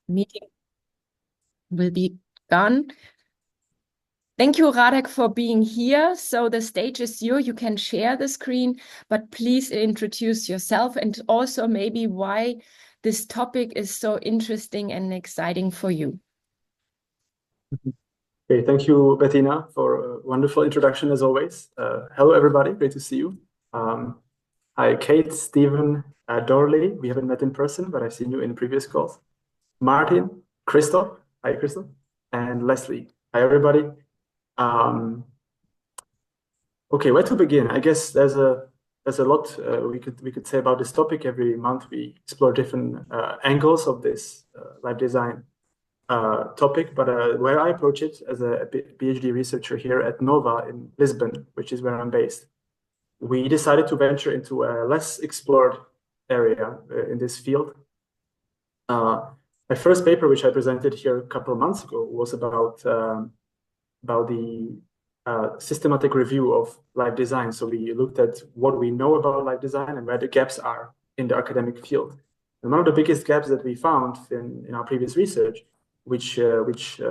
meeting will be gone. Thank you, Radek, for being here. So the stage is yours. You can share the screen, but please introduce yourself and also maybe why this topic is so interesting and exciting for you. Okay, thank you, Bettina, for a wonderful introduction as always. Hello, everybody. Great to see you. Hi, Kate, Stephen, Dorley. We haven't met in person, but I've seen you in previous calls. Martin, Christoph. Hi, Christoph. And Leslie. Hi, everybody. Okay, where to begin? I guess there's a lot we could say about this topic. Every month we explore different angles of this life design topic, but where I approach it as a PhD researcher here at NOVA in Lisbon, which is where I'm based, we decided to venture into a less explored area in this field. My first paper, which I presented here a couple of months ago, was about the systematic review of life design. So we looked at what we know about life design and where the gaps are in the academic field. And one of the biggest gaps that we found in our previous research, which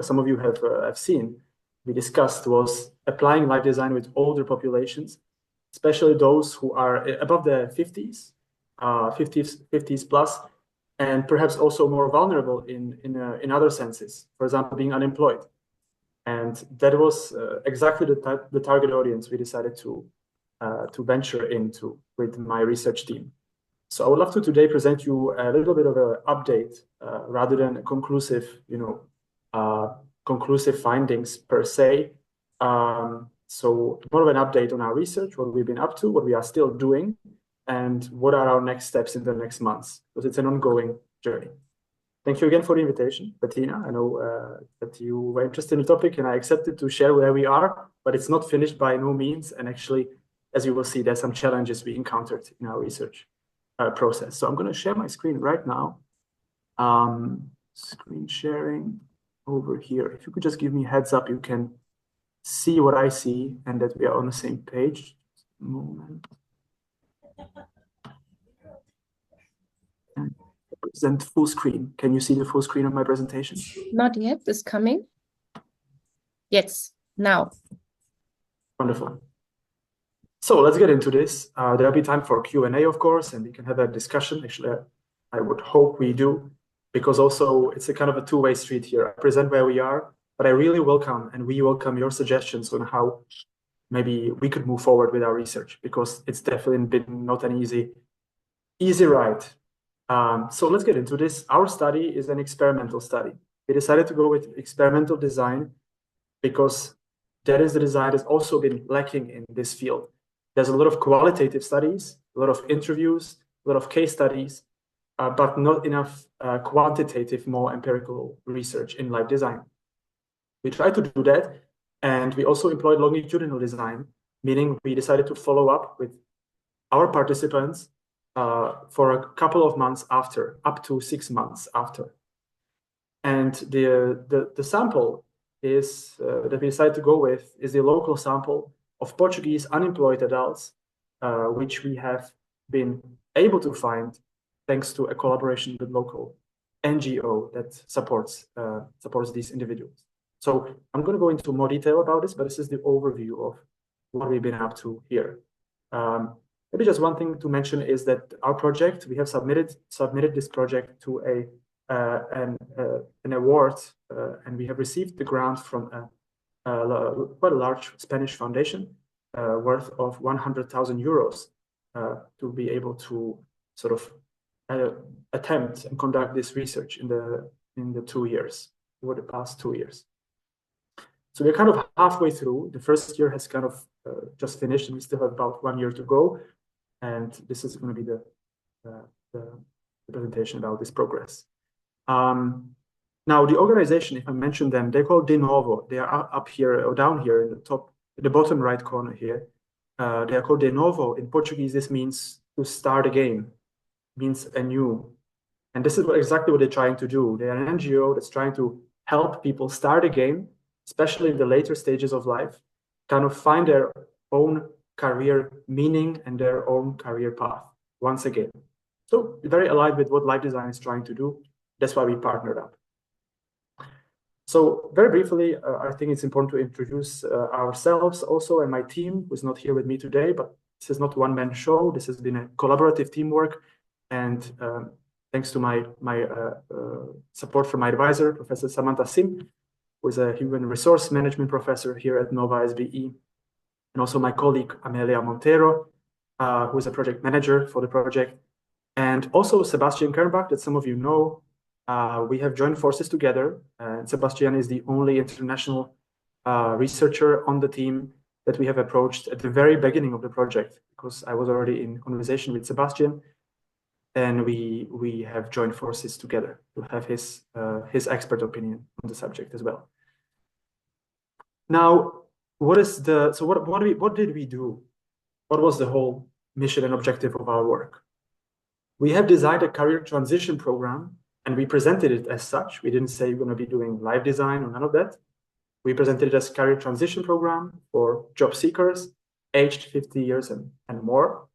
some of you have seen, we discussed, was applying life design with older populations, especially those who are above the 50s, 50s plus, and perhaps also more vulnerable in other senses, for example, being unemployed. And that was exactly the target audience we decided to venture into with my research team. So I would love to today present you a little bit of an update rather than a conclusive, conclusive findings per se. So more of an update on our research, what we've been up to, what we are still doing, and what are our next steps in the next months, because it's an ongoing journey. Thank you again for the invitation, Bettina. I know that you were interested in the topic and I accepted to share where we are, but it's not finished by no means. And actually, as you will see, there's some challenges we encountered in our research process. So I'm going to share my screen right now. Screen sharing over here. If you could just give me a heads up, you can see what I see and that we are on the same page. Just a moment. And present full screen. Can you see the full screen of my presentation? Not yet. It's coming. Yes, now. Wonderful. So let's get into this. There'll be time for Q&A, of course, and we can have a discussion. Actually, I would hope we do, because also it's a kind of a two-way street here. I present where we are, but I really welcome and we welcome your suggestions on how maybe we could move forward with our research, because it's definitely been not an easy ride. So let's get into this. Our study is an experimental study. We decided to go with experimental design because that is the design that's also been lacking in this field. There's a lot of qualitative studies, a lot of interviews, a lot of case studies, but not enough quantitative, more empirical research in life design. We tried to do that, and we also employed longitudinal design, meaning we decided to follow up with our participants for a couple of months after, up to 6 months after. And the sample is that we decided to go with is the local sample of Portuguese unemployed adults, which we have been able to find thanks to a collaboration with local NGO that supports these individuals. So I'm going to go into more detail about this, but this is the overview of what we've been up to here. Maybe just one thing to mention is that our project, we have submitted this project to an award, and we have received the grant from quite a large Spanish foundation worth of 100,000 euros to be able to sort of attempt and conduct this research in the 2 years, over the past 2 years. So we're kind of halfway through. The first year has kind of just finished, and we still have about 1 year to go. And this is going to be the presentation about this progress. Now, the organization, if I mention them, they're called NOVA. They are up here or down here in the top, the bottom right corner here. They are called NOVA. In Portuguese, this means to start again, means anew. And this is exactly what they're trying to do. They are an NGO that's trying to help people start again, especially in the later stages of life, kind of find their own career meaning and their own career path once again. So very aligned with what life design is trying to do. That's why we partnered up. So very briefly, I think it's important to introduce ourselves also and my team, who is not here with me today, but this is not one-man show. This has been a collaborative teamwork. And thanks to my support from my advisor, Professor Samantha Sim, who is a human resource management professor here at NOVA SBE, and also my colleague, Amelia Montero, who is a project manager for the project, and also Sebastian Kernbach, that some of you know. We have joined forces together, and Sebastian is the only international researcher on the team that we have approached at the very beginning of the project, because I was already in conversation with Sebastian, and we have joined forces together to have his expert opinion on the subject as well. Now, what did we do? What was the whole mission and objective of our work? We have designed a career transition program, and we presented it as such. We didn't say we're going to be doing live design or none of that. We presented it as career transition program for job seekers aged 50 years and more.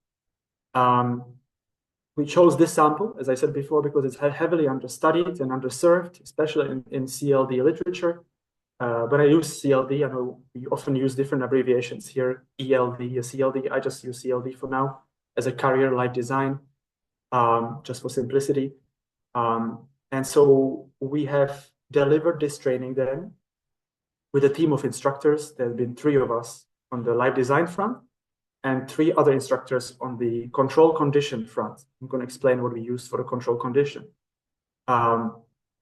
We chose this sample, as I said before, because it's heavily understudied and underserved, especially in CLD literature. When I use CLD, I know we often use different abbreviations here, ELD, CLD. I just use CLD for now as a career life design, just for simplicity. And so we have delivered this training then with a team of instructors. There have been 3 of us on the live design front and 3 other instructors on the control condition front. I'm going to explain what we used for the control condition. And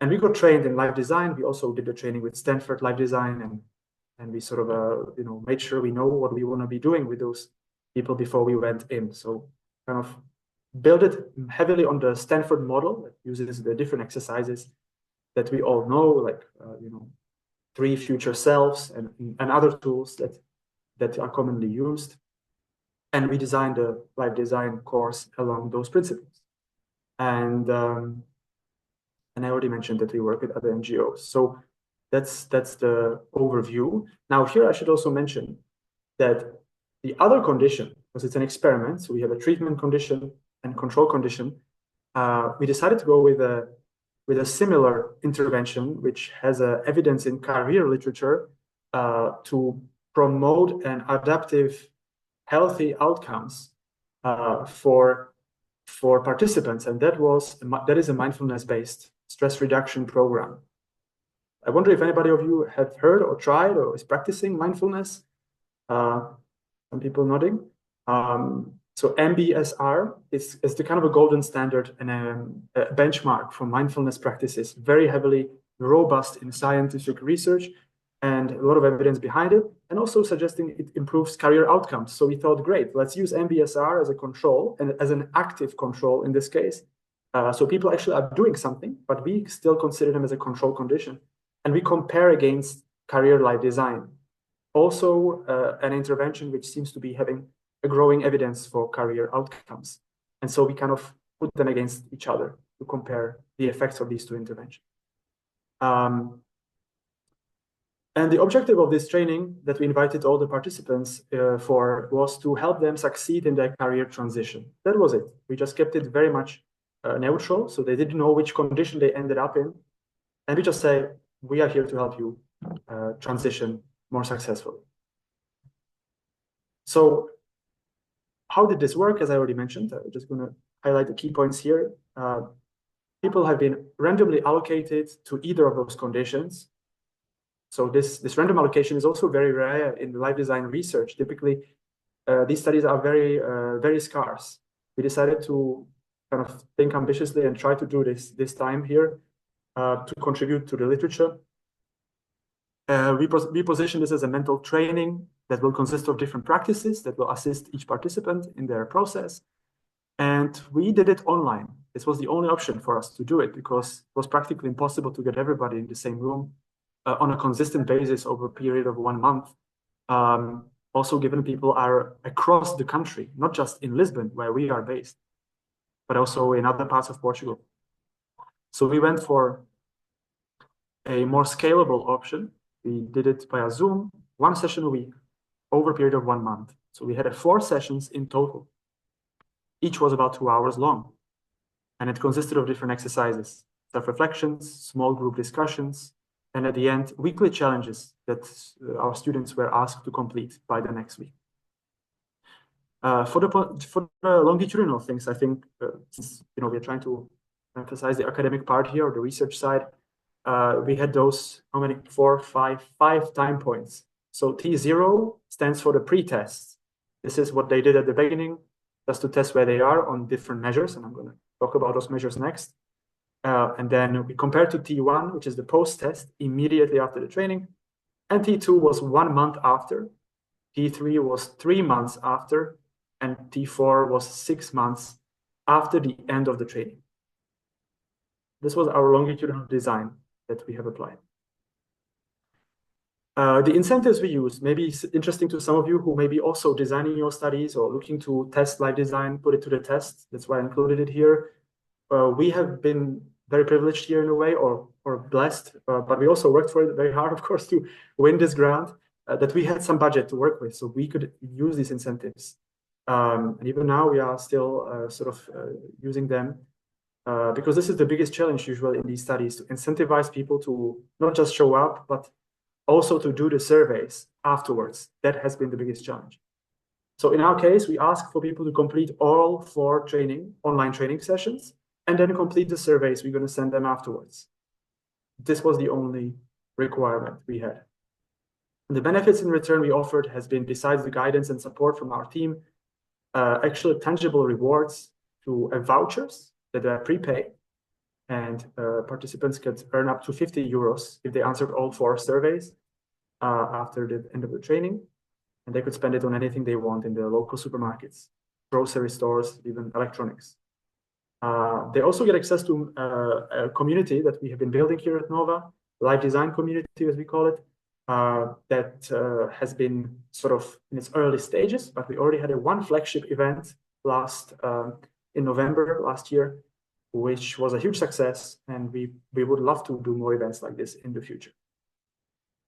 we got trained in live design. We also did the training with Stanford Live Design, and we sort of made sure we know what we want to be doing with those people before we went in. So kind of build it heavily on the Stanford model that uses the different exercises that we all know, like 3 future selves and other tools that are commonly used. And we designed a live design course along those principles. And I already mentioned that we work with other NGOs. So that's the overview. Now here I should also mention that the other condition, because it's an experiment, so we have a treatment condition and control condition, we decided to go with a similar intervention, which has evidence in career literature to promote an adaptive, healthy outcomes for participants, and that is a mindfulness-based stress reduction program. I wonder if anybody of you have heard or tried or is practicing mindfulness. Some people nodding. So MBSR is the kind of a golden standard and a benchmark for mindfulness practices, very heavily robust in scientific research and a lot of evidence behind it, and also suggesting it improves career outcomes. So we thought, great, let's use MBSR as a control and as an active control in this case. So people actually are doing something, but we still consider them as a control condition. And we compare against career life design. Also an intervention which seems to be having a growing evidence for career outcomes. And so we kind of put them against each other to compare the effects of these 2 interventions. And the objective of this training that we invited all the participants for was to help them succeed in their career transition. That was it. We just kept it very much neutral, so they didn't know which condition they ended up in. And we just say, we are here to help you transition more successfully. So how did this work? As I already mentioned, I'm just going to highlight the key points here. People have been randomly allocated to either of those conditions. So this random allocation is also very rare in life design research. Typically, these studies are very scarce. We decided to kind of think ambitiously and try to do this time here to contribute to the literature. We position this as a mental training that will consist of different practices that will assist each participant in their process. And we did it online. This was the only option for us to do it because it was practically impossible to get everybody in the same room on a consistent basis over a period of 1 month. Also, given people are across the country, not just in Lisbon, where we are based, but also in other parts of Portugal. So we went for a more scalable option. We did it via Zoom, 1 session a week, over a period of 1 month. So we had 4 sessions in total. Each was about 2 hours long. And it consisted of different exercises, self-reflections, small group discussions, and at the end, weekly challenges that our students were asked to complete by the next week. For the longitudinal things, I think since we're trying to emphasize the academic part here, or the research side, we had those, how many? 4, 5 time points. So T0 stands for the pre-test. This is what they did at the beginning, just to test where they are on different measures, and I'm going to talk about those measures next. And then we compare to T1, which is the post-test, immediately after the training, and T2 was 1 month after, T3 was 3 months after, and T4 was 6 months after the end of the training. This was our longitudinal design that we have applied. The incentives we use may be interesting to some of you who may be also designing your studies or looking to test live design, put it to the test. That's why I included it here. We have been very privileged here in a way, or blessed, but we also worked for it very hard, of course, to win this grant, that we had some budget to work with, so we could use these incentives. And even now we are still using them because this is the biggest challenge usually in these studies, to incentivize people to not just show up, but also to do the surveys afterwards. That has been the biggest challenge. So in our case, we ask for people to complete all 4 online training sessions, and then complete the surveys. We're going to send them afterwards. This was the only requirement we had. And the benefits in return we offered has been, besides the guidance and support from our team, actually tangible rewards through vouchers that are prepaid, and participants could earn up to 50 euros if they answered all 4 surveys after the end of the training, and they could spend it on anything they want in the local supermarkets, grocery stores, even electronics. They also get access to a community that we have been building here at NOVA, live design community as we call it, that has been sort of in its early stages, but we already had one flagship event in November last year, which was a huge success, and we would love to do more events like this in the future.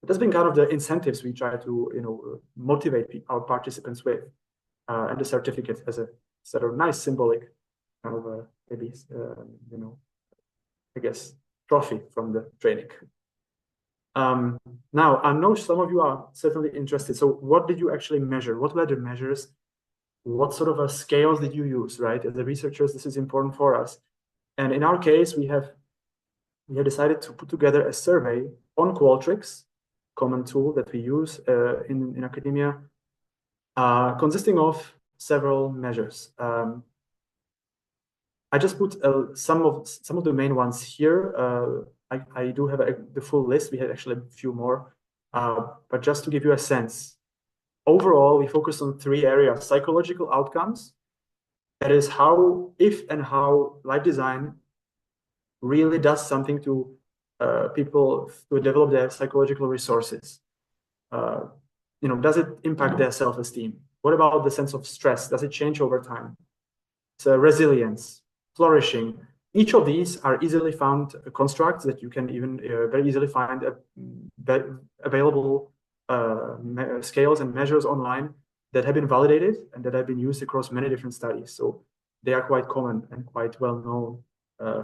That's been kind of the incentives we try to motivate our participants with, and the certificate as a sort of nice symbolic kind of maybe I guess trophy from the training. Now I know some of you are certainly interested. So what did you actually measure? What were the measures? What sort of scales did you use? Right, as the researchers, this is important for us. And in our case, we have decided to put together a survey on Qualtrics, common tool that we use in academia, consisting of several measures. I just put some of the main ones here. I do have the full list. We had actually a few more, but just to give you a sense, overall, we focus on 3 areas: psychological outcomes. That is how live design really does something to people to develop their psychological resources. Does it impact their self-esteem? What about the sense of stress? Does it change over time? So resilience, flourishing. Each of these are easily found constructs that you can even very easily find available scales and measures online that have been validated and that have been used across many different studies. So they are quite common and quite well known.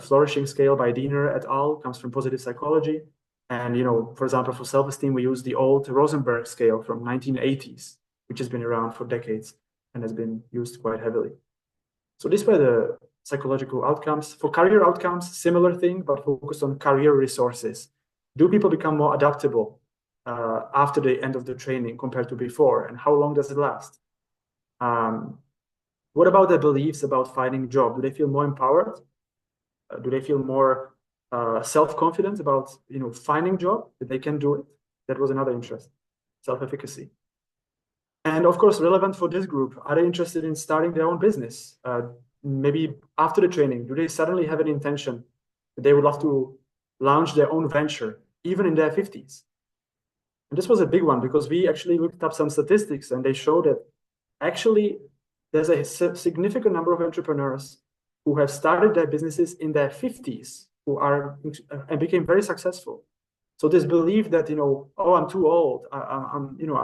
Flourishing scale by Diener et al. Comes from positive psychology. And, for example, for self-esteem, we use the old Rosenberg scale from 1980s, which has been around for decades and has been used quite heavily. So these were the psychological outcomes. For career outcomes, similar thing, but focused on career resources. Do people become more adaptable after the end of the training compared to before? And how long does it last? What about their beliefs about finding a job? Do they feel more empowered? Do they feel more self-confident about finding a job, that they can do it? That was another interest, self-efficacy. And of course, relevant for this group, are they interested in starting their own business? Maybe after the training, do they suddenly have an intention that they would love to launch their own venture, even in their 50s? And this was a big one because we actually looked up some statistics and they show that actually there's a significant number of entrepreneurs who have started their businesses in their 50s and became very successful. So this belief that, oh, I'm too old,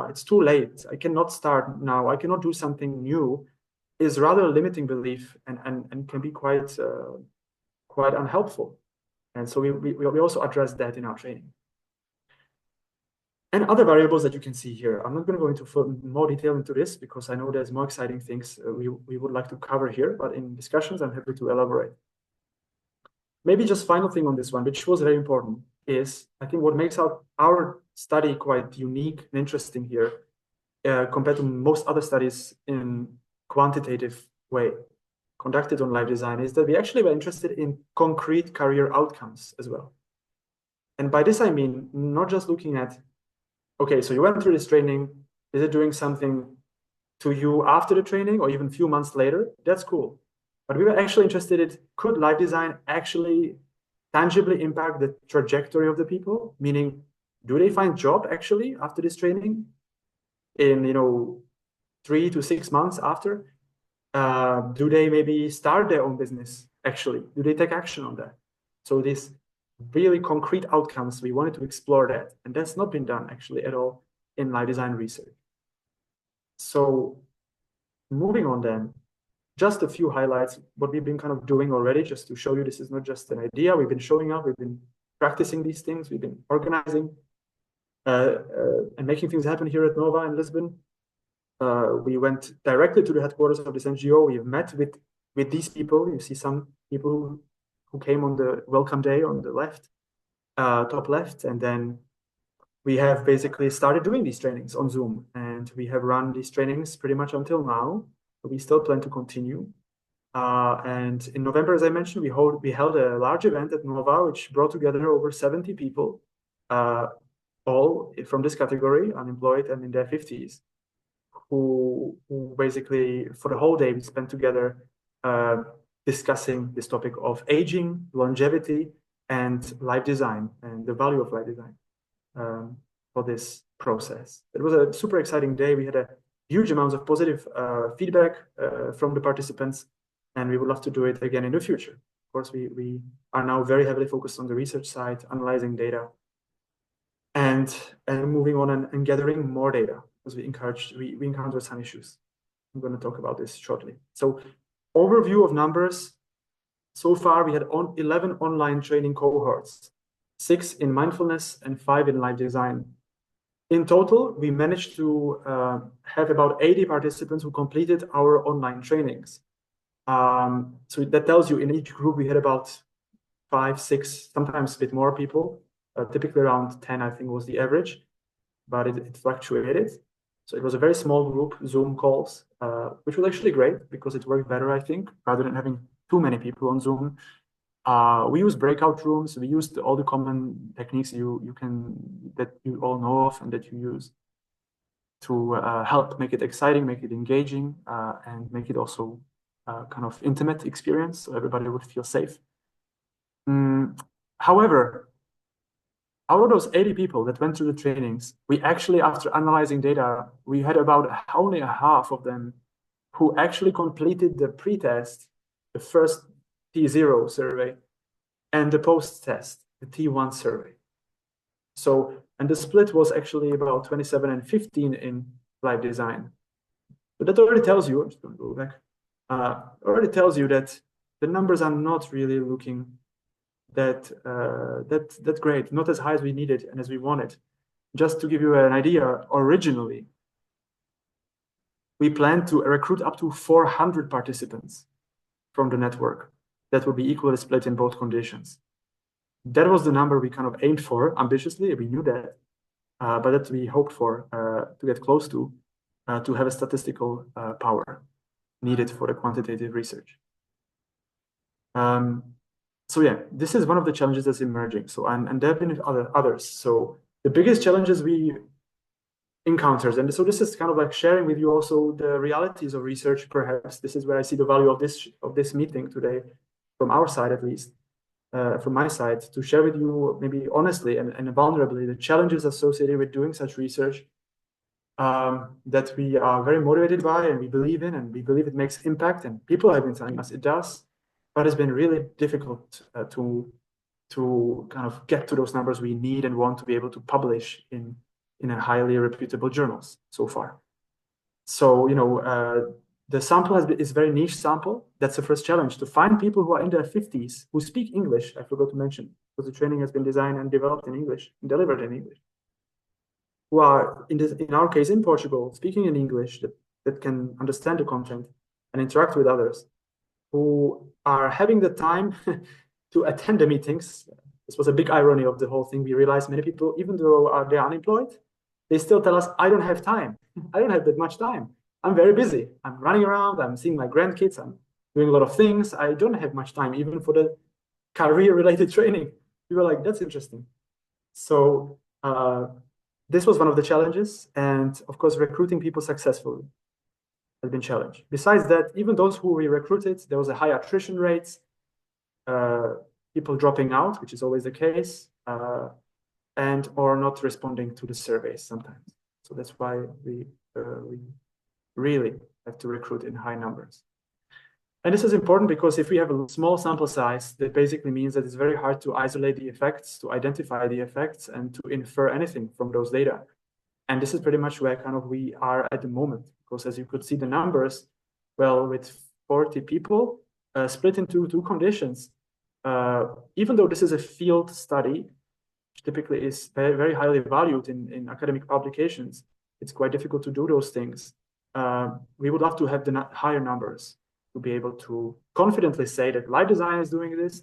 it's too late, I cannot start now, I cannot do something new, is rather a limiting belief and can be quite unhelpful. And so we also address that in our training. And other variables that you can see here. I'm not going to go into more detail into this because I know there's more exciting things we would like to cover here, but in discussions, I'm happy to elaborate. Maybe just final thing on this one, which was very important, is I think what makes our study quite unique and interesting here compared to most other studies in quantitative way conducted on live design is that we actually were interested in concrete career outcomes as well. And by this, I mean, not just looking at, okay, so you went through this training, is it doing something to you after the training or even a few months later? That's cool. But we were actually interested in, could live design actually tangibly impact the trajectory of the people? Meaning, do they find job actually after this training in, 3 to 6 months after? Do they maybe start their own business actually? Do they take action on that? So these really concrete outcomes, we wanted to explore that. And that's not been done actually at all in live design research. So moving on then, just a few highlights, what we've been kind of doing already, just to show you this is not just an idea. We've been showing up, we've been practicing these things, we've been organizing and making things happen here at NOVA in Lisbon. We went directly to the headquarters of this NGO. We have met with these people. You see some people who came on the welcome day on the left, top left, and then we have basically started doing these trainings on Zoom, and we have run these trainings pretty much until now. We still plan to continue. And in November, as I mentioned, we held a large event at NOVA, which brought together over 70 people, all from this category, unemployed and in their 50s, who basically, for the whole day, we spent together discussing this topic of aging, longevity, and life design, and the value of life design for this process. It was a super exciting day. We had a huge amounts of positive feedback from the participants, and we would love to do it again in the future. Of course, we are now very heavily focused on the research side, analyzing data, and moving on and gathering more data, because we encountered some issues. I'm going to talk about this shortly. So overview of numbers. So far, we had 11 online training cohorts, 6 in mindfulness and 5 in live design. In total, we managed to have about 80 participants who completed our online trainings. So that tells you in each group, we had about 5, 6, sometimes a bit more people, typically around 10, I think was the average, but it fluctuated. So it was a very small group, Zoom calls, which was actually great because it worked better, I think, rather than having too many people on Zoom. We used breakout rooms. We used all the common techniques that you all know of and that you use to help make it exciting, make it engaging, and make it also kind of intimate experience, so everybody would feel safe. However, out of those 80 people that went through the trainings, we actually, after analyzing data, we had about only a half of them who actually completed the pre-test, the first T0 survey, and the post-test, the T1 survey. So, and the split was actually about 27 and 15 in live design. But that already tells you, I'm just going to go back, already tells you that the numbers are not really looking that great, not as high as we needed and as we wanted. Just to give you an idea, originally, we planned to recruit up to 400 participants from the network that would be equally split in both conditions. That was the number we kind of aimed for ambitiously. We knew that, but that we hoped for to get close to have a statistical power needed for the quantitative research. So yeah, this is one of the challenges that's emerging. So and there have been others. So the biggest challenges we encountered, and so this is kind of like sharing with you also the realities of research. Perhaps this is where I see the value of this meeting today, from our side at least, from my side, to share with you maybe honestly and vulnerably the challenges associated with doing such research that we are very motivated by and we believe in, and we believe it makes impact, and people have been telling us it does. But it's been really difficult to kind of get to those numbers we need and want to be able to publish in a highly reputable journals so far. So, the sample is a very niche sample. That's the first challenge, to find people who are in their 50s who speak English. I forgot to mention, because the training has been designed and developed in English and delivered in English. who are, in our case, in Portugal, speaking in English, that can understand the content and interact with others, who are having the time to attend the meetings. This was a big irony of the whole thing. We realized many people, even though they're unemployed, they still tell us, I don't have time. I don't have that much time. I'm very busy. I'm running around. I'm seeing my grandkids. I'm doing a lot of things. I don't have much time, even for the career-related training. We were like, that's interesting. So this was one of the challenges. And of course, recruiting people successfully has been challenged. Besides that, even those who we recruited, there was a high attrition rate, people dropping out, which is always the case, and or not responding to the surveys sometimes. So that's why we really have to recruit in high numbers. And this is important because if we have a small sample size, that basically means that it's very hard to isolate the effects, to identify the effects, and to infer anything from those data. And this is pretty much where kind of we are at the moment, because as you could see the numbers, well, with 40 people split into two conditions, even though this is a field study, which typically is very, very highly valued in academic publications, it's quite difficult to do those things. We would love to have the higher numbers to be able to confidently say that live design is doing this,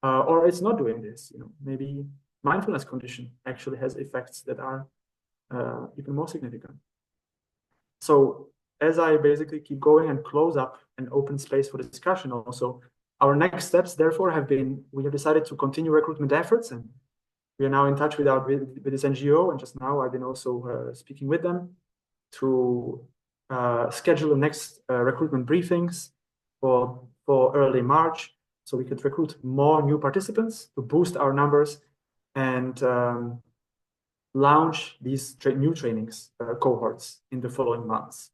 or it's not doing this. You know, maybe mindfulness condition actually has effects that are even more significant. So as I basically keep going and close up an open space for discussion also, our next steps therefore have been, we have decided to continue recruitment efforts, and we are now in touch with this NGO, and just now I've been also speaking with them to schedule the next recruitment briefings for early March, so we could recruit more new participants to boost our numbers and launch these new trainings cohorts in the following months.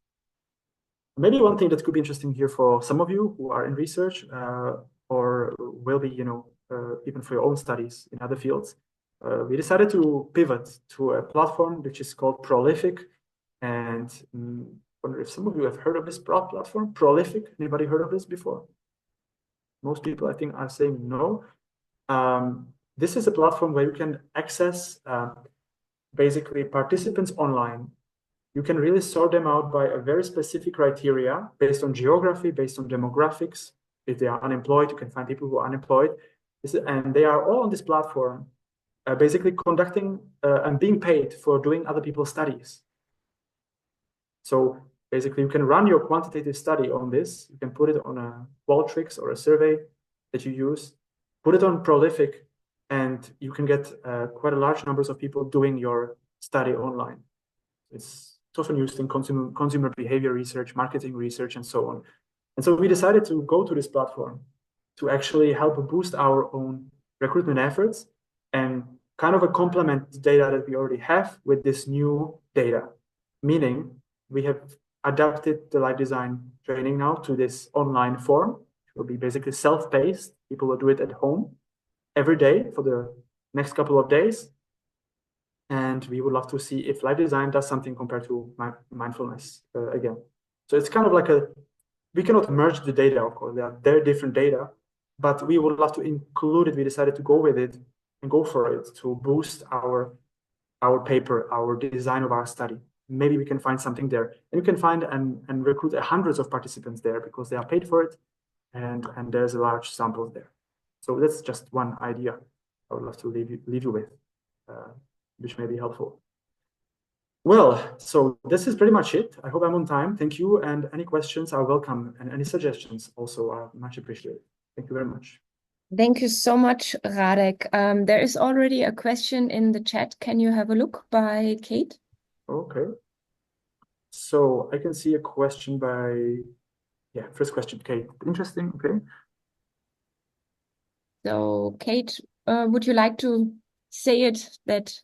Maybe one thing that could be interesting here for some of you who are in research or will be, you know, even for your own studies in other fields, we decided to pivot to a platform which is called Prolific. And I wonder if some of you have heard of this platform, Prolific. Anybody heard of this before? Most people, I think, are saying no. This is a platform where you can access basically participants online. You can really sort them out by a very specific criteria based on geography, based on demographics. If they are unemployed, you can find people who are unemployed. And they are all on this platform, basically conducting and being paid for doing other people's studies. So basically, you can run your quantitative study on this. You can put it on a Qualtrics or a survey that you use, put it on Prolific, and you can get quite a large numbers of people doing your study online. It's often used in consumer behavior research, marketing research, and so on. And so we decided to go to this platform to actually help boost our own recruitment efforts and kind of complement the data that we already have with this new data, meaning we have adapted the live design training now to this online form. It will be basically self-paced. People will do it at home every day for the next couple of days. And we would love to see if live design does something compared to mindfulness again. So it's kind of like we cannot merge the data, of course, they're different data, but we would love to include it. We decided to go with it and go for it to boost our paper, our design of our study. Maybe we can find something there. And you can find and recruit hundreds of participants there because they are paid for it, and there's a large sample there. So that's just one idea I would love to leave you with, which may be helpful. Well, so this is pretty much it. I hope I'm on time. Thank you. And any questions are welcome, and any suggestions also are much appreciated. Thank you very much. Thank you so much, Radek. There is already a question in the chat. Can you have a look by Kate? Okay. So I can see a question by, first question, Kate. Interesting, okay. So Kate, would you like to say it that?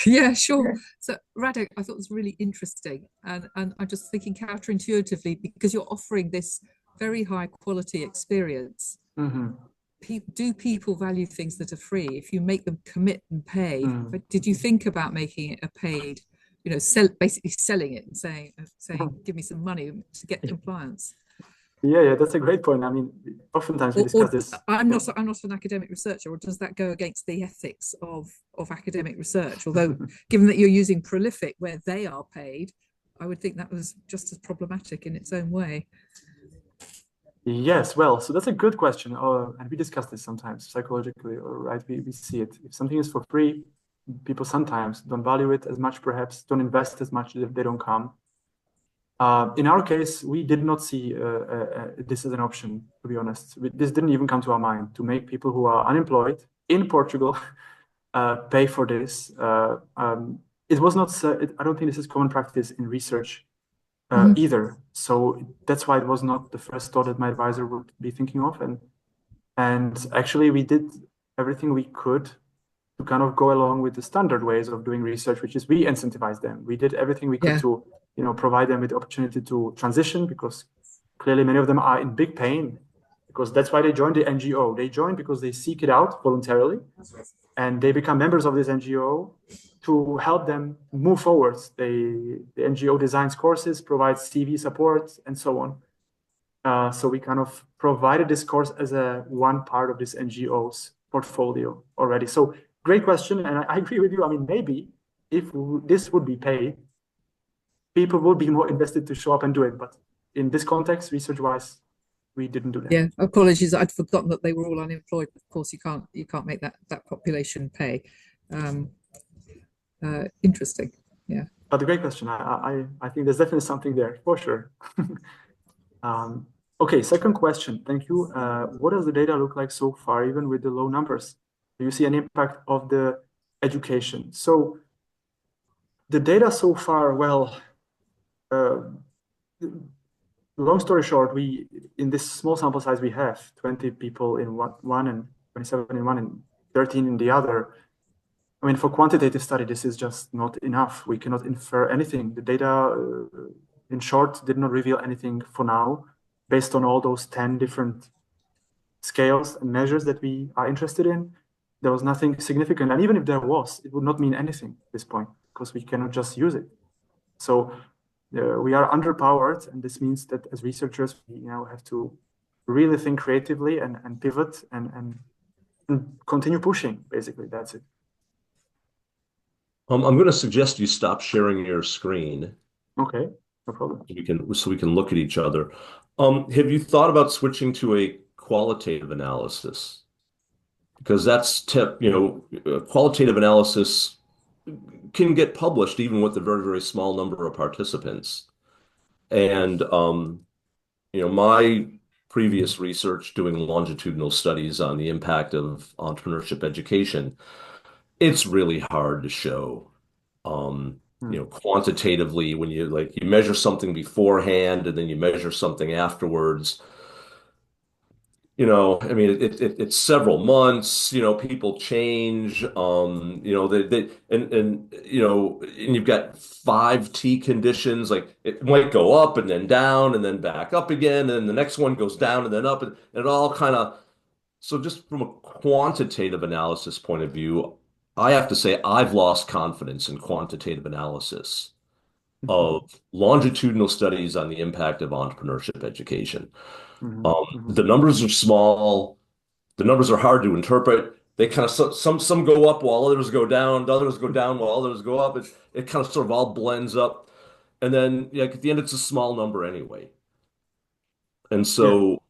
Yeah, sure. So Radek, I thought was really interesting. And I'm just thinking counterintuitively, because you're offering this very high quality experience. Mm-hmm. Do people value things that are free if you make them commit and pay? But did you think about making it a paid, basically selling it and saying give me some money to get compliance? Yeah, that's a great point. I mean, oftentimes we discuss Or this. I'm not an academic researcher, or does that go against the ethics of academic research? Although, given that you're using prolific where they are paid, I would think that was just as problematic in its own way. Yes, well, so that's a good question. And we discuss this sometimes psychologically, right? We see it. If something is for free, people sometimes don't value it as much, perhaps don't invest as much if they don't come. In our case, we did not see this as an option, to be honest. This didn't even come to our mind to make people who are unemployed in Portugal pay for this. It was not, I don't think this is common practice in research either. So that's why it was not the first thought that my advisor would be thinking of. And actually, we did everything we could to kind of go along with the standard ways of doing research, which is we incentivize them. We did everything we could to, provide them with the opportunity to transition, because clearly many of them are in big pain, because that's why they joined the NGO. They join because they seek it out voluntarily, and they become members of this NGO to help them move forward. The NGO designs courses, provides CV support, and so on. So we kind of provided this course as one part of this NGO's portfolio already. So great question, and I agree with you. I mean, maybe if this would be paid, people would be more invested to show up and do it. But in this context, research-wise, we didn't do that. Yeah, apologies. I'd forgotten that they were all unemployed. Of course, you can't make that population pay. Interesting. Yeah. But a great question. I think there's definitely something there for sure. Okay, second question. Thank you. What does the data look like so far, even with the low numbers? Do you see an impact of the education? So the data so far, well, long story short, in this small sample size, we have 20 people in one and 27 in one and 13 in the other. I mean, for quantitative study, this is just not enough. We cannot infer anything. The data, in short, did not reveal anything for now, based on all those 10 different scales and measures that we are interested in. There was nothing significant. And even if there was, it would not mean anything at this point, because we cannot just use it. So we are underpowered, and this means that as researchers, we have to really think creatively and pivot and continue pushing. Basically, that's it. I'm going to suggest you stop sharing your screen. Okay, no problem. So we can look at each other. Have you thought about switching to a qualitative analysis? Because that's qualitative analysis can get published even with a very, very small number of participants. And my previous research doing longitudinal studies on the impact of entrepreneurship education, it's really hard to show quantitatively when you measure something beforehand and then you measure something afterwards. I mean, it's several months, people change, and you've got 5 T conditions, like it might go up and then down and then back up again. And the next one goes down and then up, and it all kind of, so just from a quantitative analysis point of view, I have to say I've lost confidence in quantitative analysis of longitudinal studies on the impact of entrepreneurship education. The numbers are small. The numbers are hard to interpret. They kind of some go up while others go down. The others go down while others go up. It kind of sort of all blends up, and then at the end it's a small number anyway. And so,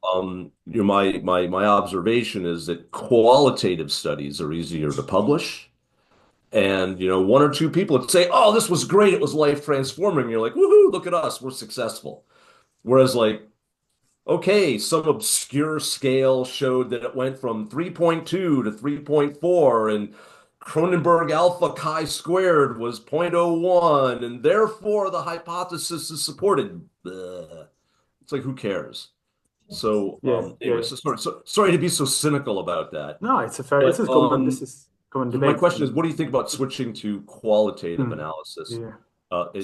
my observation is that qualitative studies are easier to publish, and 1 or 2 people would say, "Oh, this was great! It was life transforming." You're like, "Woohoo! Look at us! We're successful." Whereas okay, some obscure scale showed that it went from 3.2 to 3.4, and Cronenberg alpha chi-squared was 0.01, and therefore the hypothesis is supported. Bleh. It's like, who cares? So, anyway, so sorry to be so cynical about that. No, it's a fair. This is common debate. My question is, what do you think about switching to qualitative analysis?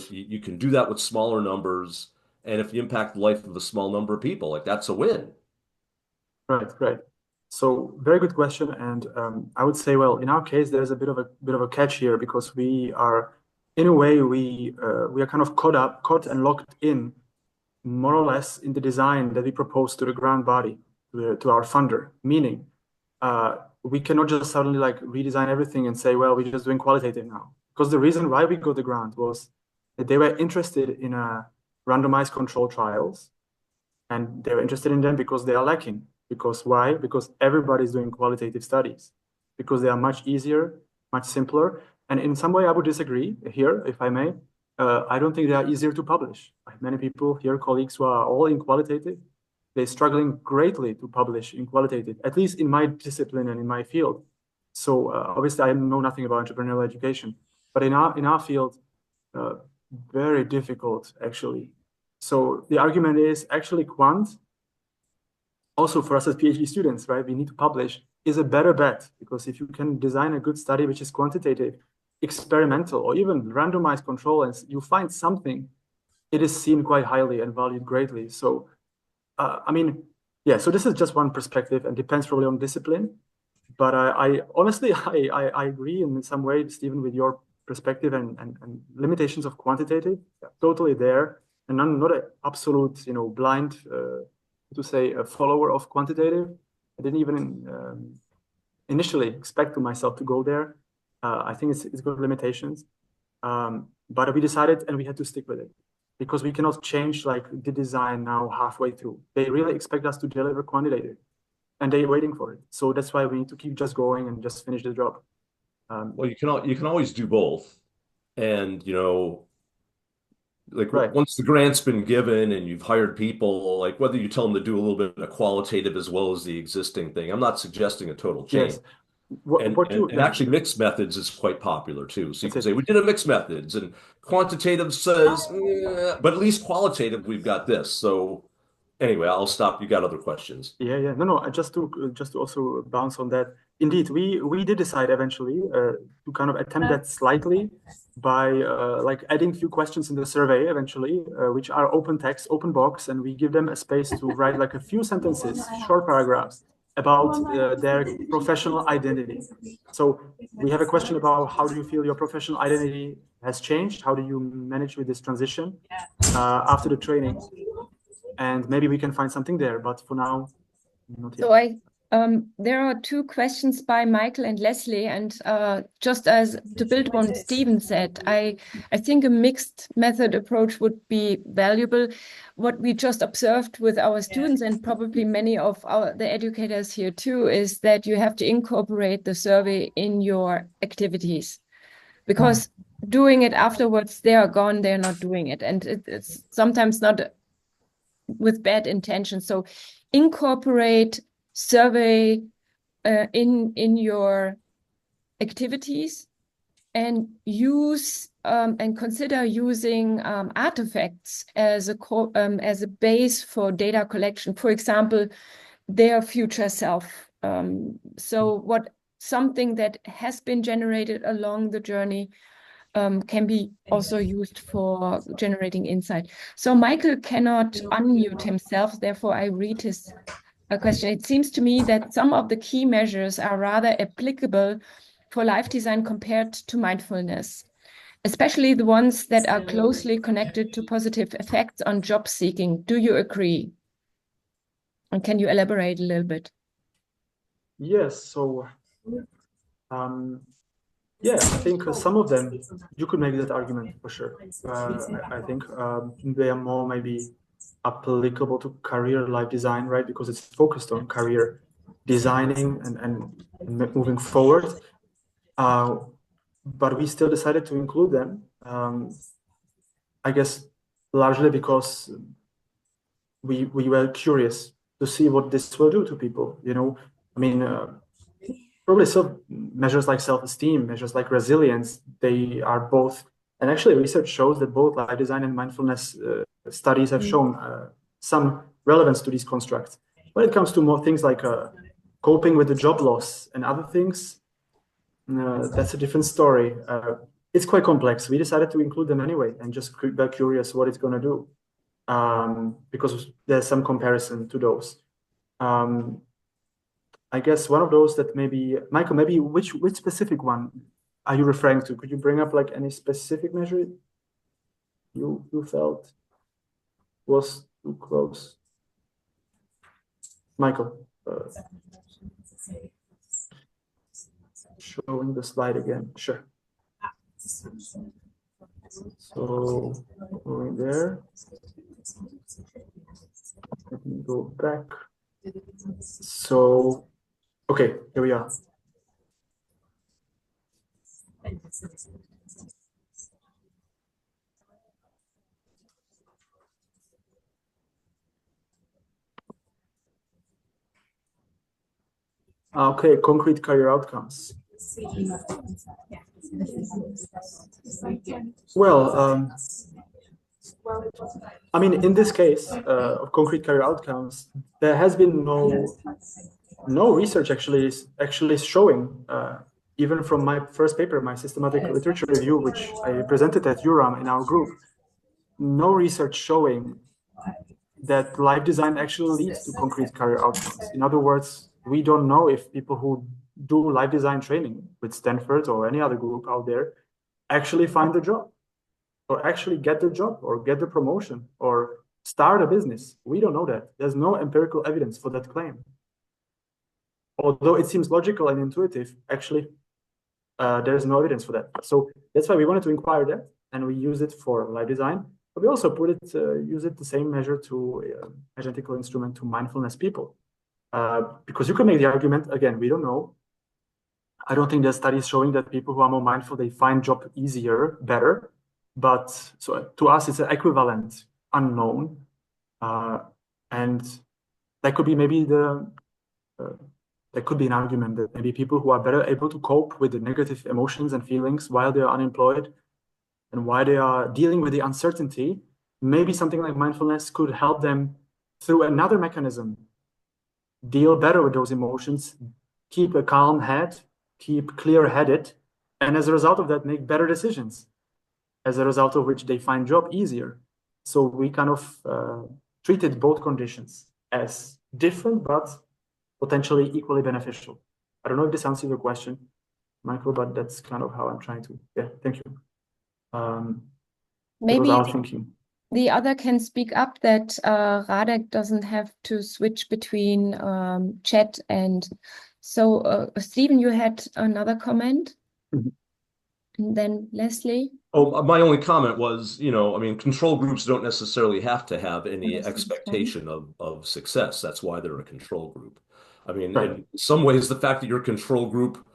You can do that with smaller numbers. And if you impact the life of a small number of people, that's a win. Right. So very good question, and I would say, well, in our case, there's a bit of a catch here, because we are, in a way, we are kind of caught and locked in more or less in the design that we propose to the grant body, to our funder, meaning we cannot just suddenly like redesign everything and say, well, we're just doing qualitative now. Because the reason why we got the grant was that they were interested in randomized control trials, and they were interested in them because they are lacking. Because why? Because everybody's doing qualitative studies, because they are much easier, much simpler. And in some way, I would disagree here, if I may. I don't think they are easier to publish. Many people here, colleagues who are all in qualitative, they're struggling greatly to publish in qualitative, at least in my discipline and in my field. So obviously, I know nothing about entrepreneurial education, but in our field, very difficult actually. So the argument is actually quant, also for us as PhD students, right? We need to publish, is a better bet, because if you can design a good study which is quantitative, experimental, or even randomized control, and you find something, it is seen quite highly and valued greatly. So, I mean, yeah, so this is just one perspective and depends probably on discipline. But I honestly, I agree in some way, Stephen, with your perspective and limitations of quantitative, totally there. And I'm not an absolute, blind, to say, a follower of quantitative. I didn't even initially expect to myself to go there. I think it's got limitations. But we decided and we had to stick with it, because we cannot change like the design now halfway through. They really expect us to deliver quantitative, and they're waiting for it. So that's why we need to keep just going and just finish the job. Well, you can always do both, and like Right. once the grant's been given and you've hired people, like whether you tell them to do a little bit of qualitative as well as the existing thing. I'm not suggesting a total change. Yes. And actually mixed methods is quite popular too. So you can That's say it. we did a mixed methods, and quantitative says, but at least qualitative we've got this. So anyway, I'll stop. You got other questions? Yeah. No. Just to also bounce on that. Indeed, we did decide eventually to kind of attempt that slightly by like adding a few questions in the survey eventually, which are open text, open box, and we give them a space to write like a few sentences, short paragraphs about their professional identity. So we have a question about how do you feel your professional identity has changed? How do you manage with this transition after the training? And maybe we can find something there, but for now, not yet. So there are two questions by Michael and Leslie, and just as to build on what Stephen said, I think a mixed method approach would be valuable. What we just observed with our students, and probably many of the educators here too, is that you have to incorporate the survey in your activities, because doing it afterwards, they are gone, they're not doing it, and it's sometimes not with bad intention. So incorporate survey in your activities, and use and consider using artifacts as a base for data collection. For example, their future self. So something that has been generated along the journey can be also used for generating insight. So Michael cannot unmute himself, therefore I read his question. It seems to me that some of the key measures are rather applicable for life design compared to mindfulness, especially the ones that are closely connected to positive effects on job seeking. Do you agree? And can you elaborate a little bit? Yes, so yeah, I think some of them, you could make that argument for sure. I think they are more maybe applicable to career life design, right? Because it's focused on career designing and moving forward. But we still decided to include them, I guess, largely because we were curious to see what this will do to people, I mean, probably measures like self-esteem, measures like resilience, they are both, and actually research shows that both life design and mindfulness studies have shown some relevance to these constructs. When it comes to more things like coping with the job loss and other things, that's a different story. It's quite complex. We decided to include them anyway and just be curious what it's going to do, because there's some comparison to those. I guess one of those that maybe, Michael, maybe which specific one are you referring to? Could you bring up like any specific measure you felt was too close. Michael, showing the slide again. Sure. So going there. Let me go back. So, okay, here we are. Okay, concrete career outcomes. Well, I mean, in this case of concrete career outcomes, there has been no research actually showing, even from my first paper, my systematic literature review, which I presented at URAM in our group, no research showing that life design actually leads to concrete career outcomes. In other words, we don't know if people who do life design training with Stanford or any other group out there actually find a job, or actually get the job, or get the promotion, or start a business. We don't know that. There's no empirical evidence for that claim. Although it seems logical and intuitive, actually, there's no evidence for that. So that's why we wanted to inquire that, and we use it for life design. But we also use it the same measure to analytical instrument to mindfulness people. Because you can make the argument, again, we don't know. I don't think there's studies showing that people who are more mindful, they find job easier, better. But so to us, it's an equivalent unknown. And that could be maybe there could be an argument that maybe people who are better able to cope with the negative emotions and feelings while they are unemployed and while they are dealing with the uncertainty, maybe something like mindfulness could help them through another mechanism deal better with those emotions, keep a calm head, keep clear-headed, and as a result of that, make better decisions, as a result of which they find job easier. So we kind of treated both conditions as different, but potentially equally beneficial. I don't know if this answers your question, Michael, but that's kind of how I'm trying to, yeah, thank you. Maybe our thinking. The other can speak up that Radek doesn't have to switch between chat and so Stephen, you had another comment? Mm-hmm. And then Leslie? Oh, my only comment was, I mean, control groups don't necessarily have to have any expectation of success. That's why they're a control group. I mean, Right. in some ways, the fact that your control group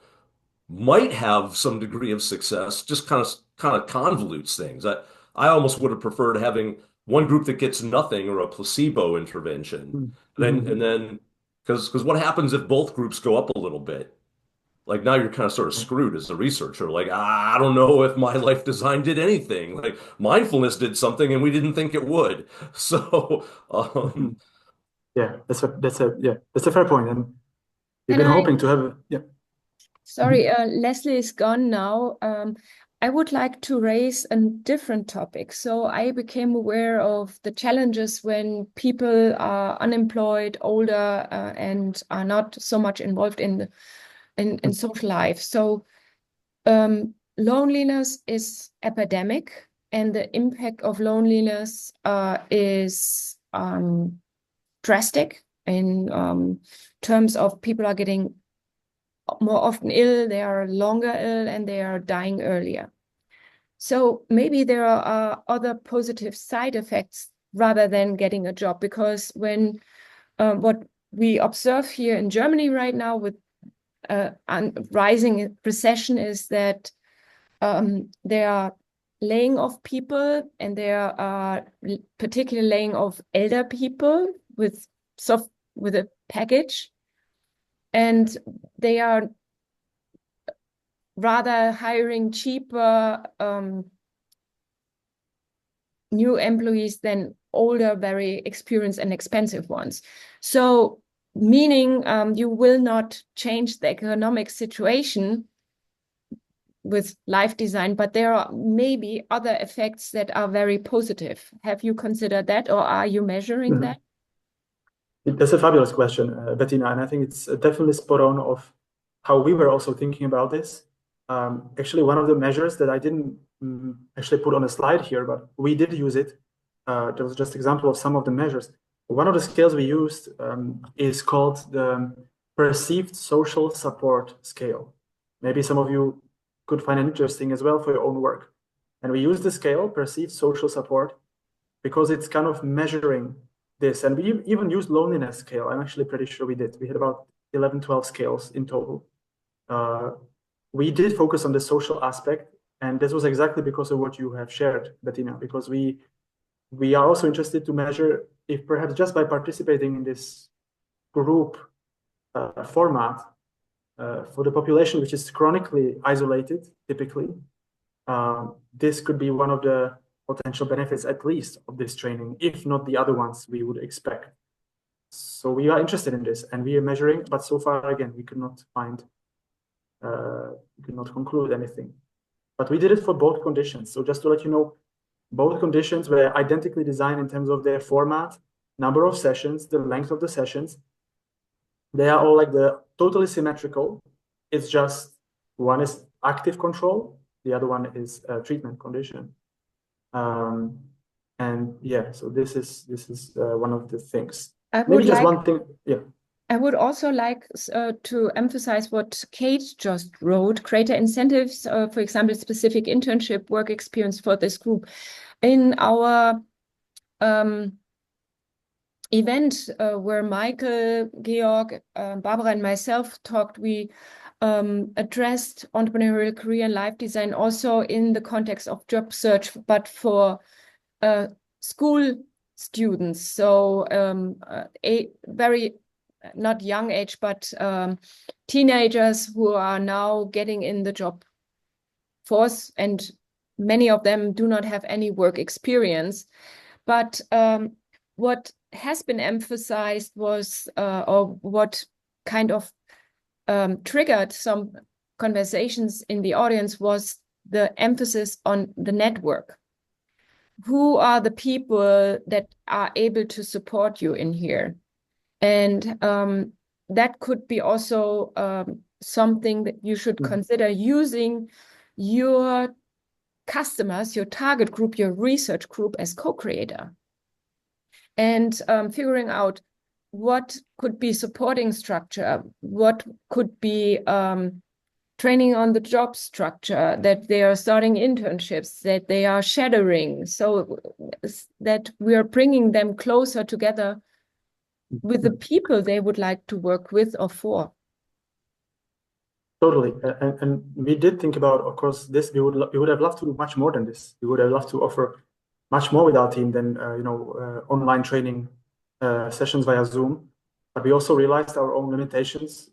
might have some degree of success just kind of convolutes things. I almost would have preferred having one group that gets nothing or a placebo intervention. Mm-hmm. And then because what happens if both groups go up a little bit? Like now you're kind of sort of screwed as a researcher. Like, I don't know if my life design did anything. Like mindfulness did something and we didn't think it would. So yeah, that's a fair point. And we've been hoping to have Sorry, Leslie is gone now. I would like to raise a different topic. So I became aware of the challenges when people are unemployed, older, and are not so much involved in social life. So loneliness is epidemic, and the impact of loneliness is drastic in terms of people are getting more often ill, they are longer ill, and they are dying earlier. So maybe there are other positive side effects rather than getting a job, because when what we observe here in Germany right now with rising recession is that there are laying off people, and there are particularly laying off elder people with a package, and they are rather hiring cheaper new employees than older, very experienced and expensive ones. So meaning you will not change the economic situation with life design, but there are maybe other effects that are very positive. Have you considered that, or are you measuring that? That's a fabulous question, Bettina, and I think it's definitely spot on of how we were also thinking about this. Actually, one of the measures that I didn't actually put on a slide here, but we did use it, there was just example of some of the measures. One of the scales we used is called the Perceived Social Support Scale. Maybe some of you could find it interesting as well for your own work. And we use the scale, Perceived Social Support, because it's kind of measuring this. And we even used loneliness scale. I'm actually pretty sure we did. We had about 11, 12 scales in total. We did focus on the social aspect, and this was exactly because of what you have shared, Bettina, because we are also interested to measure if perhaps just by participating in this group format for the population which is chronically isolated, typically, this could be one of the potential benefits, at least, of this training, if not the other ones we would expect. So we are interested in this, and we are measuring, but so far, again, we could not find, we could not conclude anything. But we did it for both conditions. So just to let you know, both conditions were identically designed in terms of their format, number of sessions, the length of the sessions. They are all like the totally symmetrical. It's just one is active control, the other one is a treatment condition. And yeah, so this is one of the things. Maybe just one thing. Yeah. I would also like to emphasize what Kate just wrote, greater incentives, for example, specific internship work experience for this group. In our event where Michael, Georg, Barbara and myself talked, we addressed entrepreneurial career and life design also in the context of job search, but for school students. So a very not young age, but teenagers who are now getting in the job force, and many of them do not have any work experience. But what has been emphasized was, or what kind of triggered some conversations in the audience, was the emphasis on the network. Who are the people that are able to support you in here? And that could be also something that you should consider, using your customers, your target group, your research group as co-creator, and figuring out what could be supporting structure, what could be training on the job structure, that they are starting internships, that they are shadowing, so that we are bringing them closer together with the people they would like to work with or for. Totally, and we did think about, of course, this. We would have loved to do much more than this. We would have loved to offer much more with our team than online training sessions via Zoom. But we also realized our own limitations,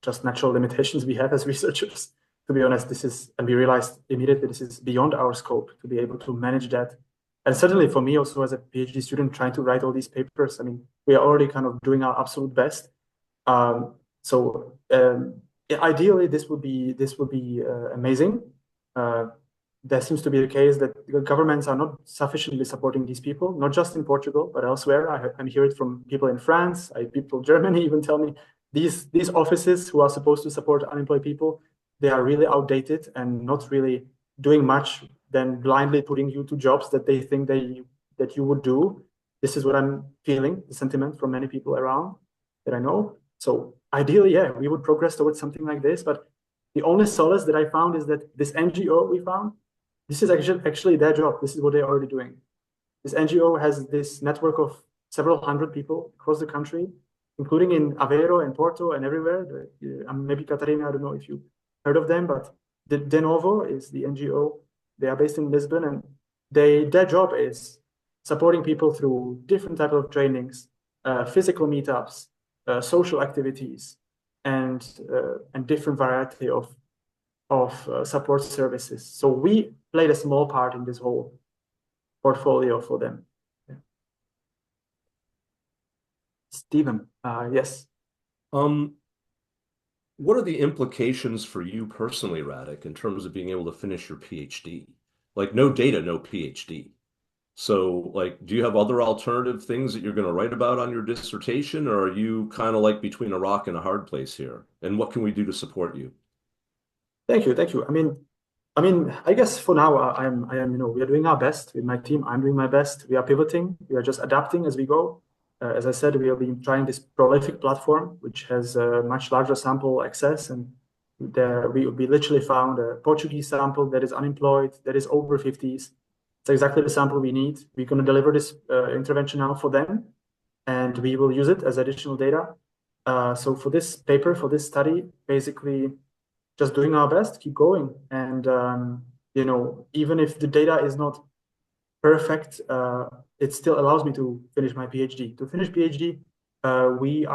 just natural limitations we have as researchers. To be honest, and we realized immediately this is beyond our scope to be able to manage that. And certainly for me also as a PhD student trying to write all these papers, I mean, we are already kind of doing our absolute best. Ideally, this would be amazing. There seems to be the case that governments are not sufficiently supporting these people, not just in Portugal, but elsewhere. I hear it from people in France. People in Germany even tell me these offices who are supposed to support unemployed people, they are really outdated and not really doing much than blindly putting you to jobs that they think that you would do. This is what I'm feeling, the sentiment from many people around that I know. So ideally, yeah, we would progress towards something like this. But the only solace that I found is that this NGO we found, this is actually their job. This is what they're already doing. This NGO has this network of several hundred people across the country, including in Aveiro and Porto and everywhere. Maybe Catarina, I don't know if you heard of them, but the De Novo is the NGO. They are based in Lisbon, and their job is supporting people through different types of trainings, physical meetups, social activities, and different variety of support services. So we played a small part in this whole portfolio for them. Yeah. Stephen, yes. What are the implications for you personally, Radek, in terms of being able to finish your PhD? Like, no data, no PhD. So, like, do you have other alternative things that you're going to write about on your dissertation, or are you kind of like between a rock and a hard place here? And what can we do to support you? Thank you. I mean, I mean, I guess for now, I am, we are doing our best with my team. I'm doing my best. We are pivoting. We are just adapting as we go. As I said, we have been trying this prolific platform, which has a much larger sample access. And there we literally found a Portuguese sample that is unemployed, that is over 50s. It's exactly the sample we need. We're going to deliver this intervention now for them, and we will use it as additional data. So for this paper, for this study, basically, just doing our best, keep going. And, even if the data is not perfect, it still allows me to finish my PhD. To finish PhD, we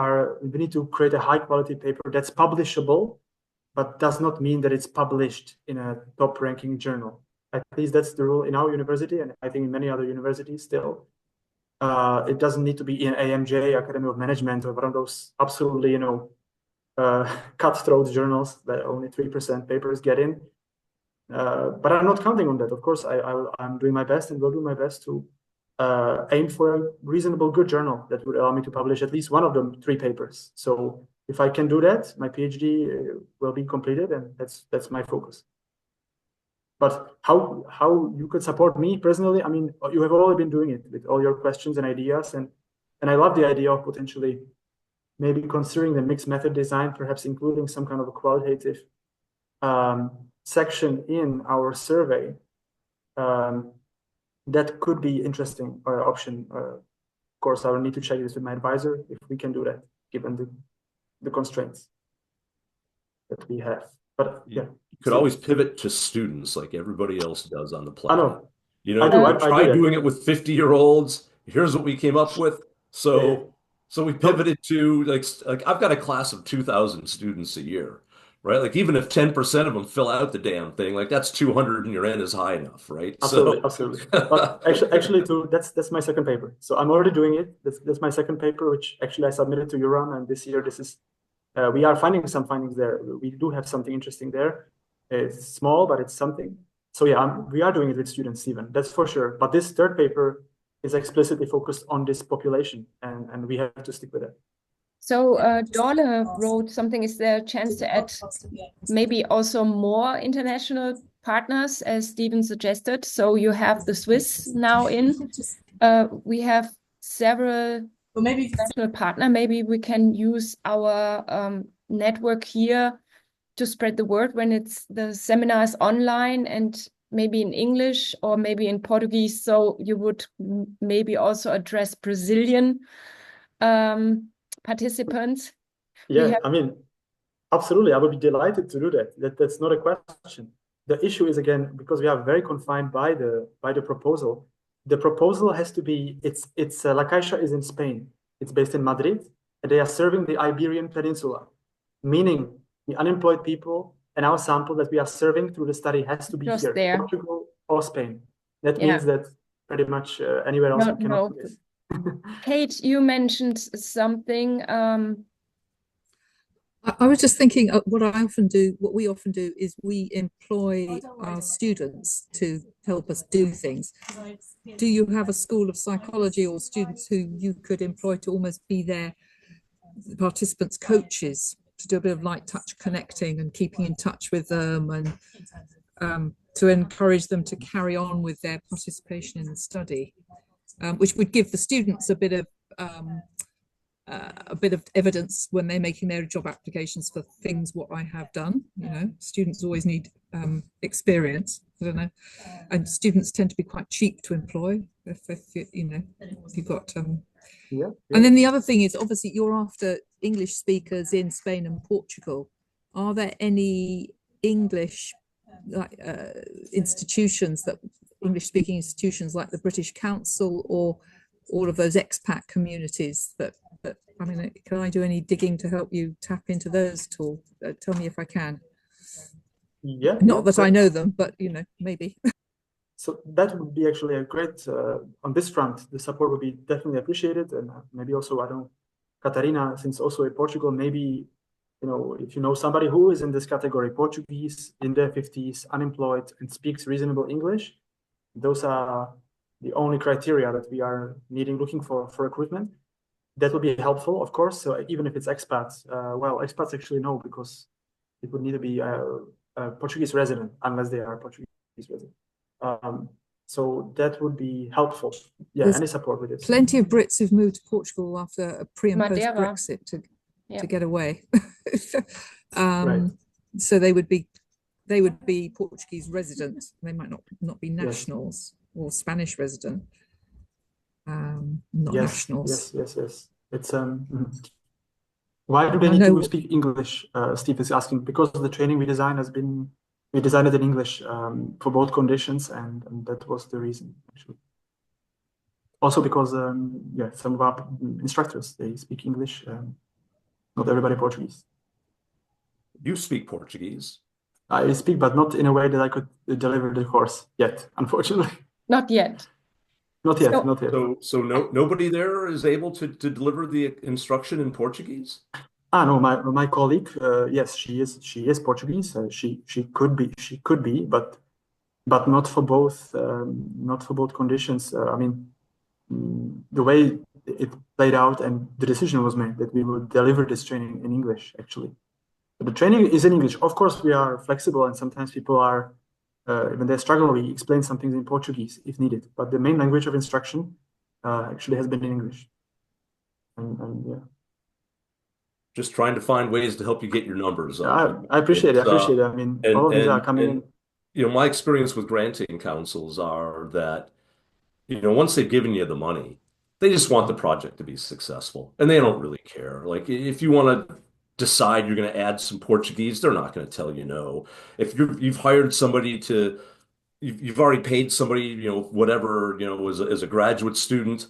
need to create a high quality paper that's publishable, but does not mean that it's published in a top ranking journal. At least that's the rule in our university, and I think in many other universities still. It doesn't need to be in AMJ, Academy of Management, or one of those absolutely, cutthroat journals that only 3% papers get in. But I'm not counting on that. Of course, I'm doing my best and will do my best to aim for a reasonable good journal that would allow me to publish at least one of them 3 papers. So if I can do that, my PhD will be completed, and that's my focus. But how you could support me personally? I mean, you have already been doing it with all your questions and ideas, and I love the idea of potentially maybe considering the mixed method design, perhaps including some kind of a qualitative section in our survey. That could be interesting option. Of course, I will need to check this with my advisor if we can do that, given the constraints that we have. But yeah, you could always pivot to students like everybody else does on the I planet. know. You know, I do. we I do tried that. doing it with 50-year-olds. Here's what we came up with. So we pivoted to like I've got a class of 2,000 students a year, right? Like even if 10% of them fill out the damn thing, like that's 200 and your N is high enough, right? Absolutely, absolutely. But actually, that's my second paper. So I'm already doing it. That's my second paper, which actually I submitted to URAM, and this year this is we are finding some findings there. We do have something interesting there. It's small, but it's something. So yeah, we are doing it with students, Stephen. That's for sure. But this third paper is explicitly focused on this population, and we have to stick with it. So Dorle wrote something. Is there a chance to add maybe also more international partners, as Stephen suggested? So you have the Swiss now in. We have several international partners. Maybe we can use our network here to spread the word when the seminar is online, and maybe in English or maybe in Portuguese. So you would maybe also address Brazilian participants. Yeah, I mean, absolutely. I would be delighted to do that. That's not a question. The issue is, again, because we are very confined by the proposal. The proposal has to be, it's La Caixa is in Spain. It's based in Madrid, and they are serving the Iberian Peninsula, meaning the unemployed people, and our sample that we are serving through the study has to be Just here, there. Portugal or Spain. That means that pretty much anywhere else we cannot do this. Kate, you mentioned something. I was just thinking what we often do is we employ our students to help us do things. Do you have a school of psychology or students who you could employ to almost be the participants' coaches, to do a bit of light touch connecting and keeping in touch with them, and to encourage them to carry on with their participation in the study, which would give the students a bit of evidence when they're making their job applications for things what I have done. Students always need experience. I don't know, and students tend to be quite cheap to employ if you've got Yeah. And then the other thing is, obviously you're after English speakers in Spain and Portugal. Are there any English institutions, that English speaking institutions like the British Council or all of those expat communities that I mean, can I do any digging to help you tap into those at all? Tell me if I can. Yeah. Not that I know them, but maybe. So that would be actually a great, on this front, the support would be definitely appreciated. And maybe also, I don't know, Catarina, since also in Portugal, maybe, if you know somebody who is in this category, Portuguese, in their 50s, unemployed, and speaks reasonable English, those are the only criteria that we are looking for recruitment. That would be helpful, of course. So even if it's expats, well, expats actually no, because it would need to be Portuguese resident, unless they are Portuguese resident. So that would be helpful. Yeah, There's any support with it. plenty of Brits who've moved to Portugal after a pre and post Madeira. Brexit to get away. Right. So they would be Portuguese residents. They might not be nationals or Spanish resident. Not nationals. Yes. It's why do they need to speak English? Steve is asking, because the training we designed it in English for both conditions, and that was the reason, actually. Also because some of our instructors, they speak English, not everybody Portuguese. You speak Portuguese? I speak, but not in a way that I could deliver the course yet, unfortunately. Not yet. Not yet. So nobody there is able to deliver the instruction in Portuguese? No, my colleague, yes, she is Portuguese. She could be, but not for both conditions. I mean, the way it played out and the decision was made that we would deliver this training in English, actually. But the training is in English. Of course, we are flexible, and sometimes people are, when they struggle, we explain some things in Portuguese if needed. But the main language of instruction actually has been in English. And yeah. Just trying to find ways to help you get your numbers up. I appreciate it. I mean, all of these are coming in. My experience with granting councils are that, once they've given you the money, they just want the project to be successful, and they don't really care. Like, if you want to decide you're going to add some Portuguese, they're not going to tell you no. If you've hired somebody you've already paid somebody, whatever, as a graduate student,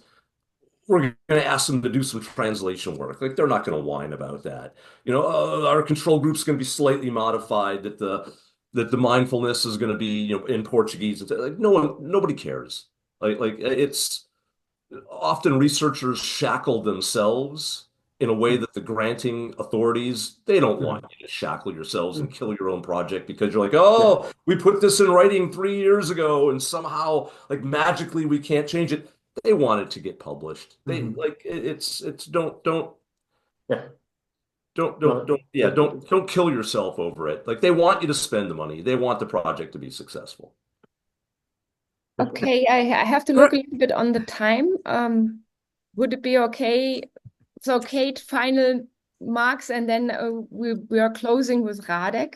we're going to ask them to do some translation work. Like, they're not going to whine about that. Our control group's going to be slightly modified, that the mindfulness is going to be, in Portuguese. Like, nobody cares. Like it's often researchers shackle themselves in a way that the granting authorities, they don't want you to shackle yourselves and kill your own project because you're like, we put this in writing 3 years ago and somehow, like, magically we can't change it. They want it to get published. They don't kill yourself over it. Like, they want you to spend the money. They want the project to be successful. Okay, I have to look a little bit on the time. Would it be okay? So Kate, final marks, and then we are closing with Radek.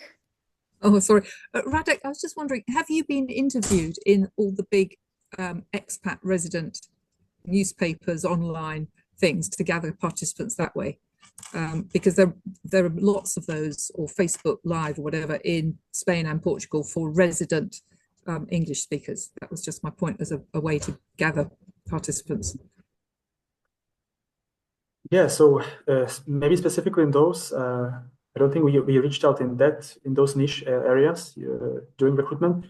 Oh, sorry. Radek, I was just wondering, have you been interviewed in all the big expat resident newspapers, online things, to gather participants that way? Because there are lots of those, or Facebook Live or whatever, in Spain and Portugal for resident English speakers. That was just my point, as a way to gather participants. Yeah, so maybe specifically in those, I don't think we reached out in those niche areas during recruitment.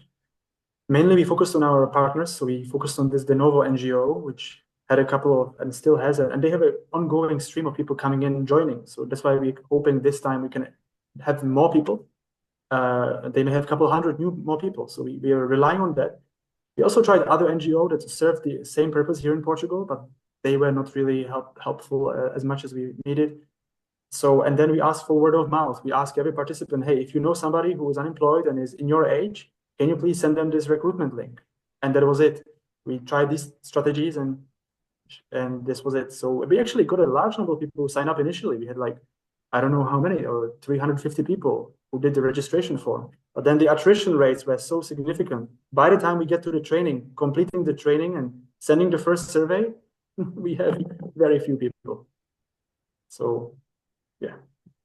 Mainly we focused on our partners. So we focused on the NOVA NGO, which had a couple of, and still has, and they have an ongoing stream of people coming in and joining. So that's why we're hoping this time we can have more people. They may have a couple hundred more people. So we are relying on that. We also tried other NGO that served the same purpose here in Portugal, but they were not really helpful as much as we needed. So, and then we asked for word of mouth. We ask every participant, hey, if you know somebody who is unemployed and is in your age, can you please send them this recruitment link? And that was it. We tried these strategies and this was it. So we actually got a large number of people who signed up initially. We had, like, I don't know how many, or 350 people who did the registration form. But then the attrition rates were so significant. By the time we get to the training, completing the training and sending the first survey, we have very few people. So, yeah.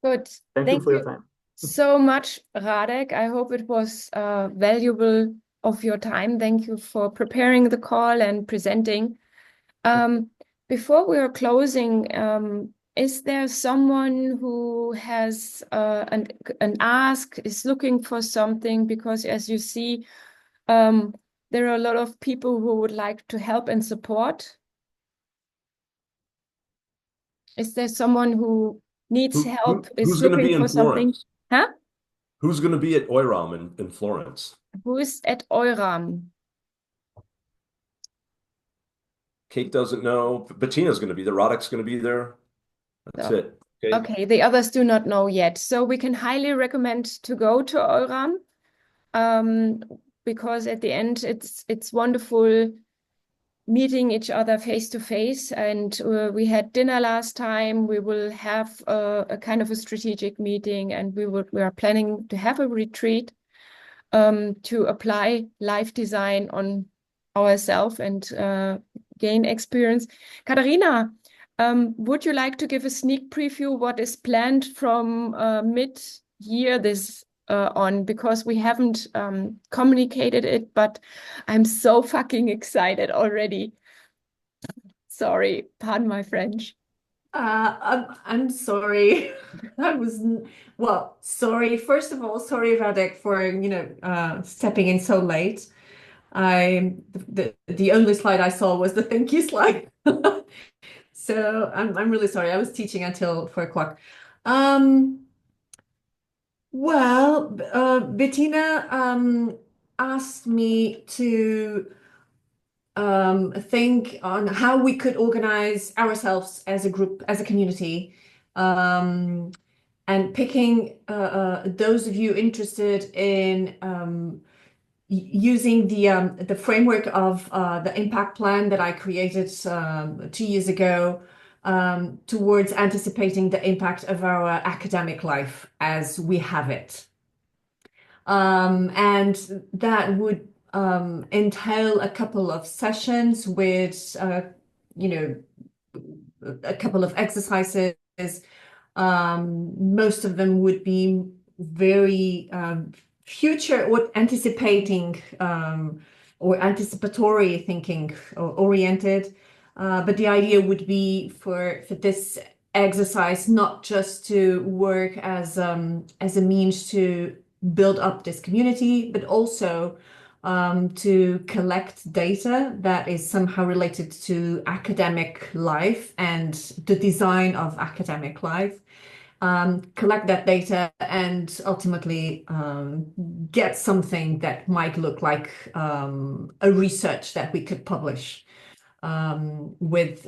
Good. Thank you for your time. So much, Radek. I hope it was valuable of your time. Thank you for preparing the call and presenting. Before we are closing, is there someone who has an ask, is looking for something? Because as you see, there are a lot of people who would like to help and support. Is there someone who needs help, is looking for something? Huh? Who's going to be at Oiram in Florence? Who is at Oiram? Kate doesn't know. Bettina's going to be there. Radek's going to be there. That's it. Okay, the others do not know yet. So we can highly recommend to go to Oiram. because at the end it's wonderful meeting each other face to face. And we had dinner last time. We will have a kind of a strategic meeting, and we are planning to have a retreat to apply life design on ourselves and gain experience. Katharina, would you like to give a sneak preview what is planned from mid-year this on? Because we haven't communicated it, but I'm so fucking excited already. Sorry, pardon my French. I'm sorry. Well, sorry. First of all, sorry, Radek, for stepping in so late. The only slide I saw was the thank you slide. So I'm really sorry. I was teaching until 4 o'clock. Well, Bettina asked me to think on how we could organize ourselves as a group, as a community, and picking those of you interested in using the framework of the impact plan that I created 2 years ago towards anticipating the impact of our academic life as we have it. And that would entail a couple of sessions with, a couple of exercises. Most of them would be very future or anticipating or anticipatory thinking oriented. But the idea would be for this exercise not just to work as a means to build up this community, but also to collect data that is somehow related to academic life and the design of academic life. Collect that data and ultimately get something that might look like a research that we could publish with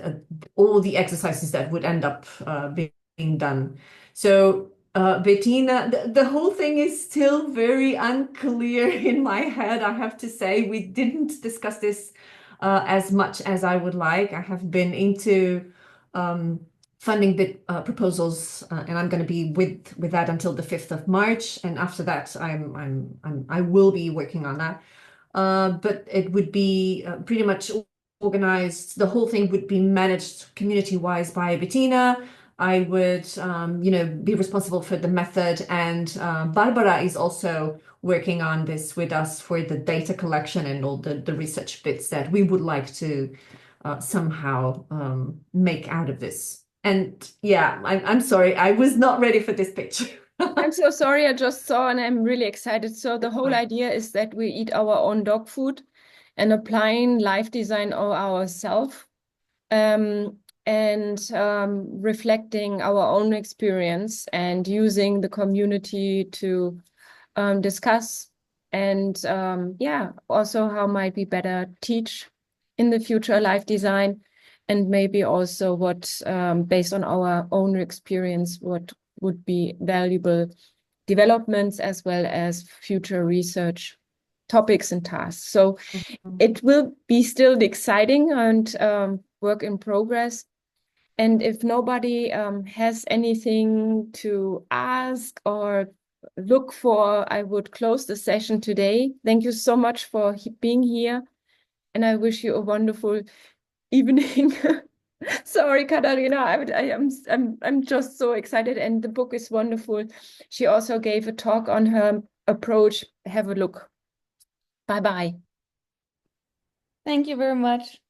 all the exercises that would end up being done. So Bettina, the whole thing is still very unclear in my head, I have to say. We didn't discuss this as much as I would like. I have been into funding the proposals, and I'm going to be with that until the 5th of March. And after that, I will be working on that. But it would be pretty much organized. The whole thing would be managed community-wise by Bettina. I would, be responsible for the method, and Barbara is also working on this with us for the data collection and all the research bits that we would like to somehow make out of this. And yeah, I'm sorry, I was not ready for this pitch. I'm so sorry, I just saw and I'm really excited. So the whole idea is that we eat our own dog food and applying life design ourselves. And reflecting our own experience and using the community to discuss and also how might we better teach in the future life design, and maybe also what based on our own experience what would be valuable developments as well as future research topics and tasks. So it will be still exciting and work in progress. And if nobody has anything to ask or look for, I would close the session today. Thank you so much for being here. And I wish you a wonderful evening. Sorry, Katharina, I'm just so excited. And the book is wonderful. She also gave a talk on her approach. Have a look. Bye-bye. Thank you very much.